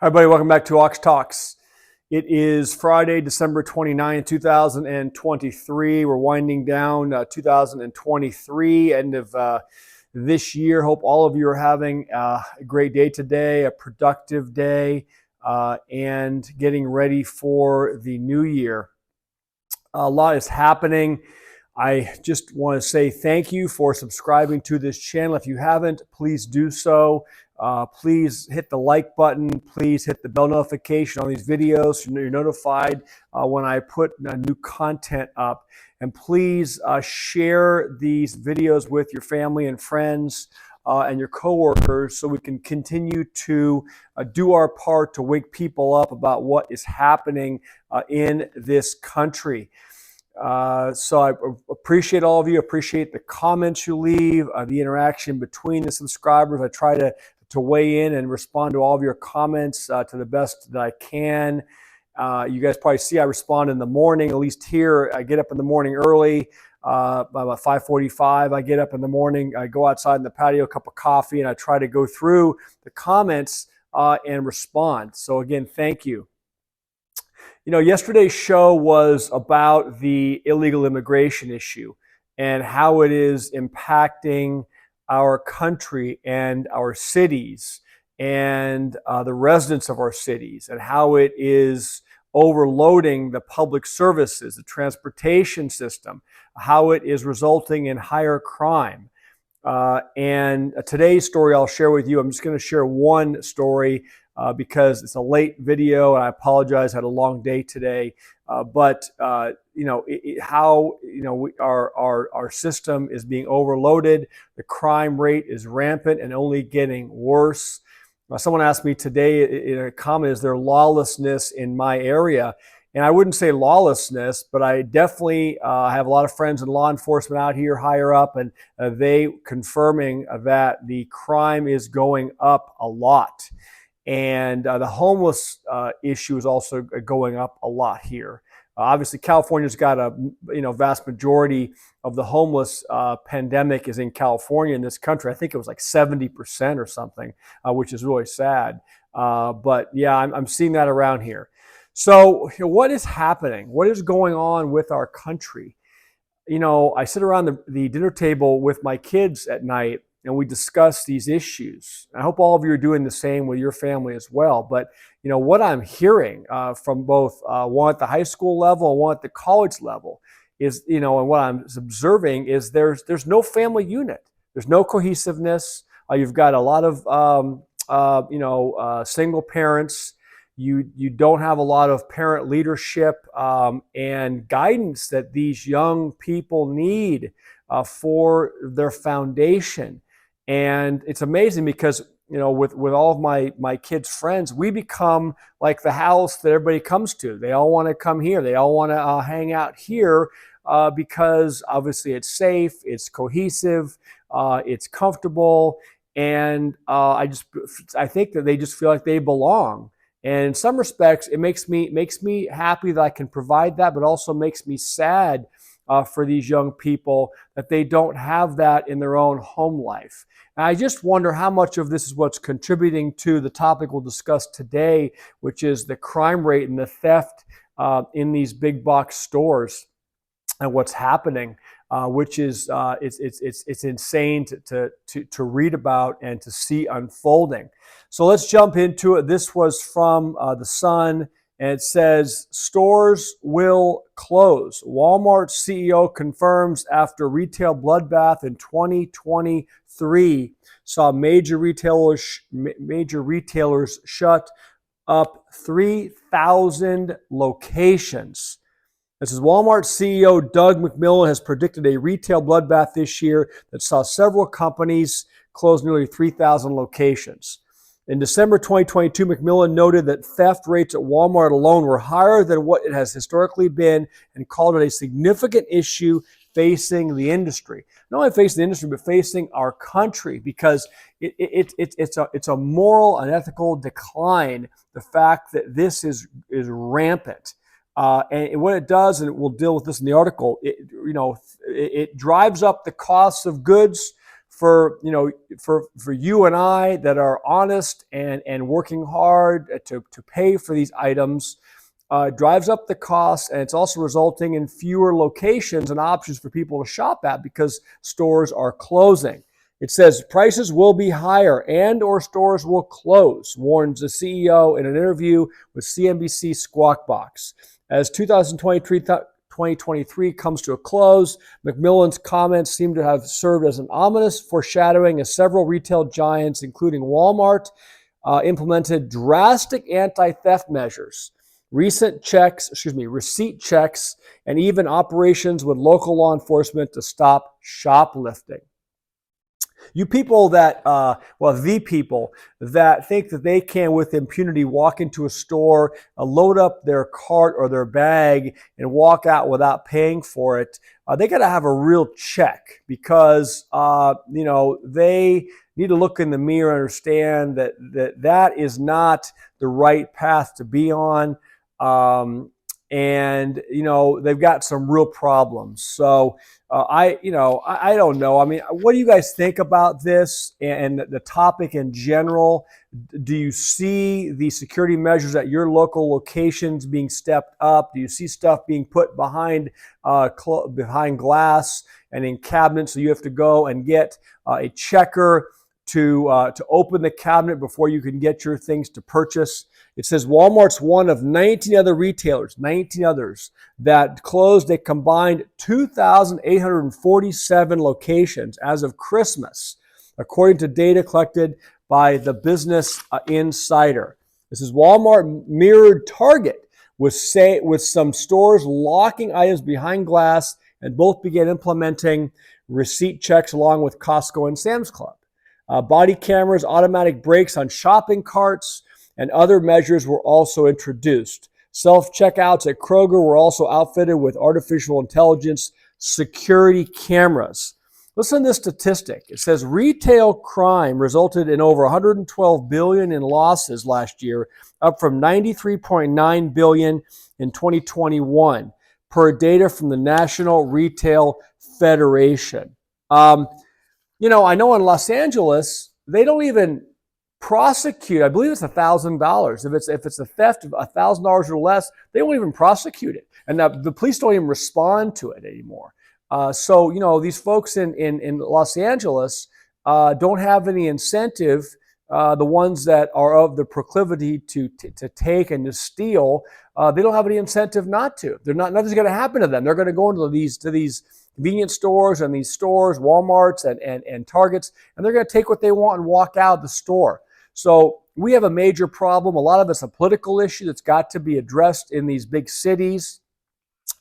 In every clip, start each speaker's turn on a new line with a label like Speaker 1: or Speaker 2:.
Speaker 1: Hi, everybody. Welcome back to Ox Talks. It is Friday, December 29, 2023. We're winding down 2023, end of this year. Hope all of you are having a great day today, a productive day, and getting ready for the new year. A lot is happening. I just want to say thank you for subscribing to this channel. If you haven't, please do so. Please hit the like button. Please hit the bell notification on these videos so you're notified when I put new content up. And please share these videos with your family and friends and your coworkers so we can continue to do our part to wake people up about what is happening in this country. So I appreciate all of you, appreciate the comments you leave, the interaction between the subscribers. I try to weigh in and respond to all of your comments to the best that I can. You guys probably see I respond in the morning, at least here. I get up in the morning early, about 5:45. I get up in the morning, I go outside in the patio, a cup of coffee, and I try to go through the comments and respond. So again, thank you. You know, yesterday's show was about the illegal immigration issue and how it is impacting our country and our cities and the residents of our cities, and how it is overloading the public services, the transportation system, how it is resulting in higher crime. And today's story I'll share with you. I'm just going to share one story because it's a late video, and I apologize. I had a long day today, but you know how our system is being overloaded. The crime rate is rampant and only getting worse. Someone asked me today in a comment, "Is there lawlessness in my area?" And I wouldn't say lawlessness, but I definitely have a lot of friends in law enforcement out here higher up, and they confirming that the crime is going up a lot. And the homeless issue is also going up a lot here. Obviously, California's got a vast majority of the homeless pandemic is in California in this country. I think it was like 70% or something, which is really sad. But yeah, I'm seeing that around here. So what is happening? What is going on with our country? You know, I sit around the dinner table with my kids at night, and we discuss these issues. I hope all of you are doing the same with your family as well. But you know what I'm hearing from both one at the high school level and one at the college level is, and what I'm observing is there's no family unit. There's no cohesiveness. You've got a lot of single parents. You don't have a lot of parent leadership and guidance that these young people need for their foundation. And it's amazing because, with all of my kids' friends, we become like the house that everybody comes to. They all want to come here. They all want to hang out here because obviously it's safe, it's cohesive, it's comfortable. And I think that they just feel like they belong. And in some respects, it makes me happy that I can provide that, but also makes me sad for these young people that they don't have that in their own home life. And I just wonder how much of this is what's contributing to the topic we'll discuss today, which is the crime rate and the theft in these big box stores and what's happening, which is it's insane to read about and to see unfolding. So let's jump into it. This was from The Sun. And it says, stores will close. Walmart CEO confirms after retail bloodbath in 2023 saw major retailers shut up 3,000 locations. This is Walmart CEO Doug McMillon has predicted a retail bloodbath this year that saw several companies close nearly 3,000 locations. In December 2022, McMillon noted that theft rates at Walmart alone were higher than what it has historically been and called it a significant issue facing the industry. Not only facing the industry, but facing our country, because it's a moral and ethical decline, the fact that this is rampant. And what it does, and we'll deal with this in the article, it drives up the costs of goods for you and I that are honest and working hard to pay for these items. Drives up the cost, and it's also resulting in fewer locations and options for people to shop at because stores are closing. It says prices will be higher and or stores will close, warns the CEO in an interview with CNBC Squawk Box. As 2023 comes to a close, McMillan's comments seem to have served as an ominous foreshadowing as several retail giants, including Walmart, implemented drastic anti-theft measures. Receipt checks, and even operations with local law enforcement to stop shoplifting. You people that, the people that think that they can with impunity walk into a store, load up their cart or their bag and walk out without paying for it, they got to have a real check because, they need to look in the mirror and understand that is not the right path to be on. They've got some real problems. So I don't know. I mean, what do you guys think about this and the topic in general? Do you see the security measures at your local locations being stepped up? Do you see stuff being put behind glass and in cabinets, so you have to go and get a checker to open the cabinet before you can get your things to purchase? It says Walmart's one of 19 other retailers, 19 others, that closed a combined 2,847 locations as of Christmas, according to data collected by the Business Insider. This is Walmart mirrored Target with some stores locking items behind glass, and both began implementing receipt checks along with Costco and Sam's Club. Body cameras, automatic brakes on shopping carts, and other measures were also introduced. Self-checkouts at Kroger were also outfitted with artificial intelligence security cameras. Listen to this statistic. It says retail crime resulted in over $112 billion in losses last year, up from $93.9 billion in 2021, per data from the National Retail Federation. I know in Los Angeles, they don't even prosecute. I believe it's $1,000. If it's a theft of $1,000 or less, they won't even prosecute it, and the police don't even respond to it anymore. So these folks in Los Angeles don't have any incentive. The ones that are of the proclivity to take and to steal, they don't have any incentive not to. Nothing's going to happen to them. They're going to go into these convenience stores and these stores, Walmarts and Targets, and they're going to take what they want and walk out of the store. So we have a major problem. A lot of it's a political issue that's got to be addressed in these big cities,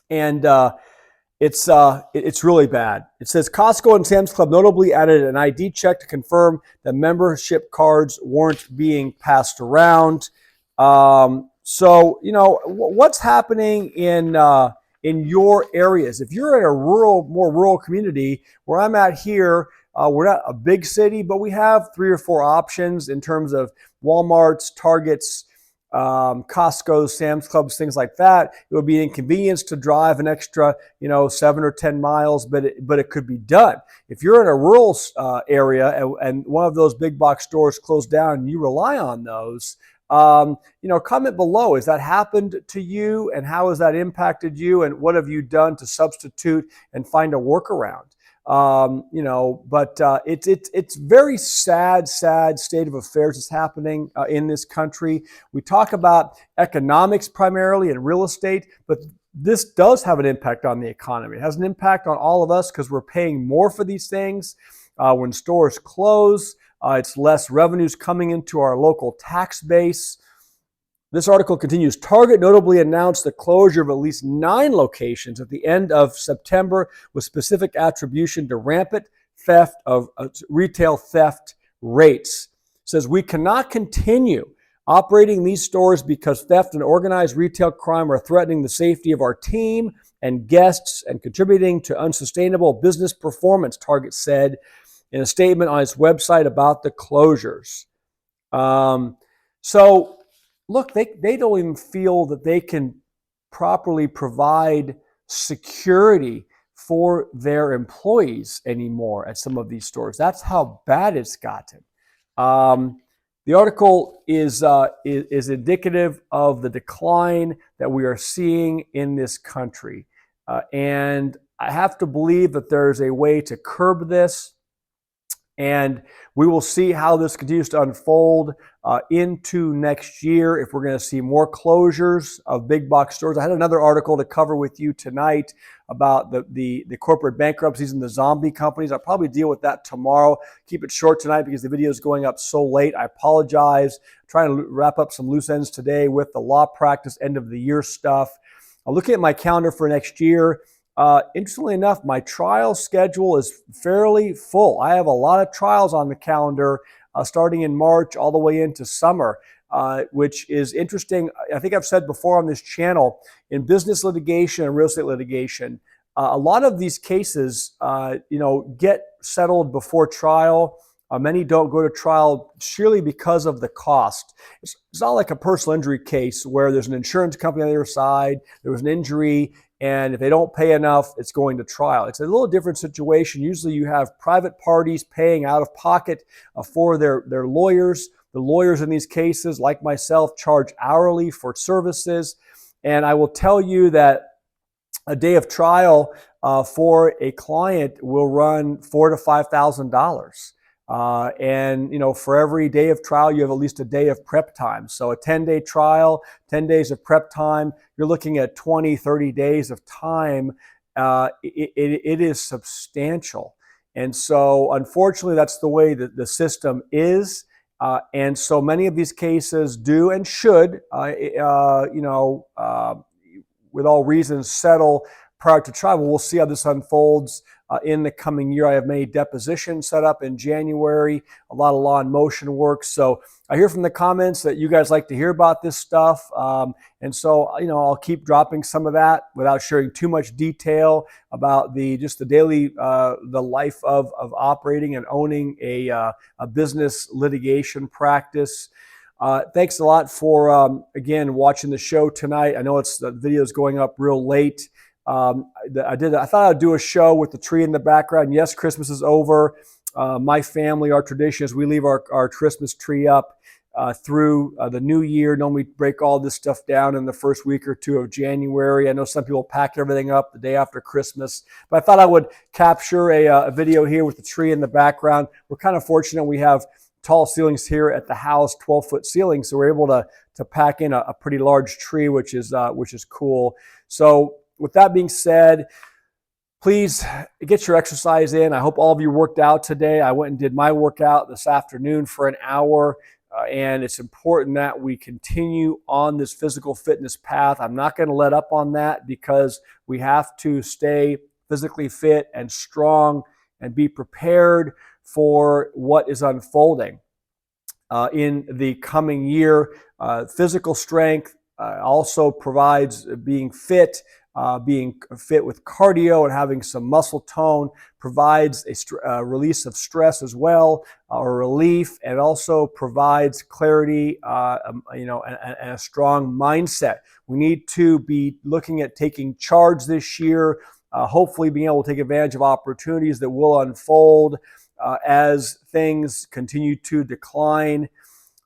Speaker 1: and it's really bad. It says Costco and Sam's Club notably added an ID check to confirm that membership cards weren't being passed around. So what's happening in your areas? If you're in a more rural community, where I'm at here, we're not a big city, but we have 3 or 4 options in terms of Walmarts, Targets, Costco, Sam's Clubs, things like that. It would be an inconvenience to drive an extra, 7 or 10 miles, but it could be done. If you're in a rural area and one of those big box stores closed down and you rely on those, comment below. Has that happened to you, and how has that impacted you, and what have you done to substitute and find a workaround? It's very sad state of affairs that's happening in this country. We talk about economics primarily and real estate, but this does have an impact on the economy. It has an impact on all of us because we're paying more for these things. When stores close, it's less revenues coming into our local tax base. This article continues. Target notably announced the closure of at least 9 locations at the end of September with specific attribution to rampant theft of retail theft rates. It says, we cannot continue operating these stores because theft and organized retail crime are threatening the safety of our team and guests and contributing to unsustainable business performance, Target said in a statement on its website about the closures. Look, they don't even feel that they can properly provide security for their employees anymore at some of these stores. That's how bad it's gotten. The article is indicative of the decline that we are seeing in this country. And I have to believe that there's a way to curb this. And we will see how this continues to unfold into next year, if we're going to see more closures of big box stores. I had another article to cover with you tonight about the corporate bankruptcies and the zombie companies. I'll probably deal with that tomorrow. Keep it short tonight because the video is going up so late. I apologize. I'm trying to wrap up some loose ends today with the law practice end of the year stuff. I'm looking at my calendar for next year. Interestingly enough, my trial schedule is fairly full. I have a lot of trials on the calendar starting in March all the way into summer, which is interesting. I think I've said before on this channel, in business litigation and real estate litigation, a lot of these cases, get settled before trial. Many don't go to trial sheerly because of the cost. It's not like a personal injury case where there's an insurance company on the other side, there was an injury, and if they don't pay enough, it's going to trial. It's a little different situation. Usually you have private parties paying out of pocket for their lawyers. The lawyers in these cases, like myself, charge hourly for services. And I will tell you that a day of trial for a client will run $4,000 to $5,000. And for every day of trial, you have at least a day of prep time. So a 10-day trial, 10 days of prep time, you're looking at 20, 30 days of time. It is substantial. And so unfortunately, that's the way that the system is. And so many of these cases do and should, with all reasons, settle prior to trial. We'll see how this unfolds in the coming year. I have many depositions set up in January, a lot of law in motion work. So I hear from the comments that you guys like to hear about this stuff. And so, I'll keep dropping some of that without sharing too much detail about the daily, the life of operating and owning a business litigation practice. Thanks a lot for, again, watching the show tonight. I know the video is going up real late. I thought I'd do a show with the tree in the background. Yes, Christmas is over. My family, our tradition is we leave our Christmas tree up through the new year. Normally break all this stuff down in the first week or two of January. I know some people pack everything up the day after Christmas, but I thought I would capture a video here with the tree in the background. We're kind of fortunate we have tall ceilings here at the house, 12-foot ceilings, so we're able to pack in a pretty large tree, which is cool. So with that being said, please get your exercise in. I hope all of you worked out today. I went and did my workout this afternoon for an hour, and it's important that we continue on this physical fitness path. I'm not going to let up on that because we have to stay physically fit and strong and be prepared for what is unfolding in the coming year. Physical strength also provides being fit with cardio and having some muscle tone provides a release of stress as well, or relief, and also provides clarity, and a strong mindset. We need to be looking at taking charge this year, hopefully being able to take advantage of opportunities that will unfold as things continue to decline.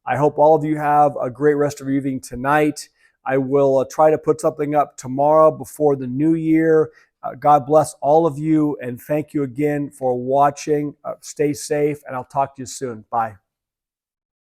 Speaker 1: I hope all of you have a great rest of your evening tonight. I will try to put something up tomorrow before the new year. God bless all of you, and thank you again for watching. Stay safe, and I'll talk to you soon. Bye.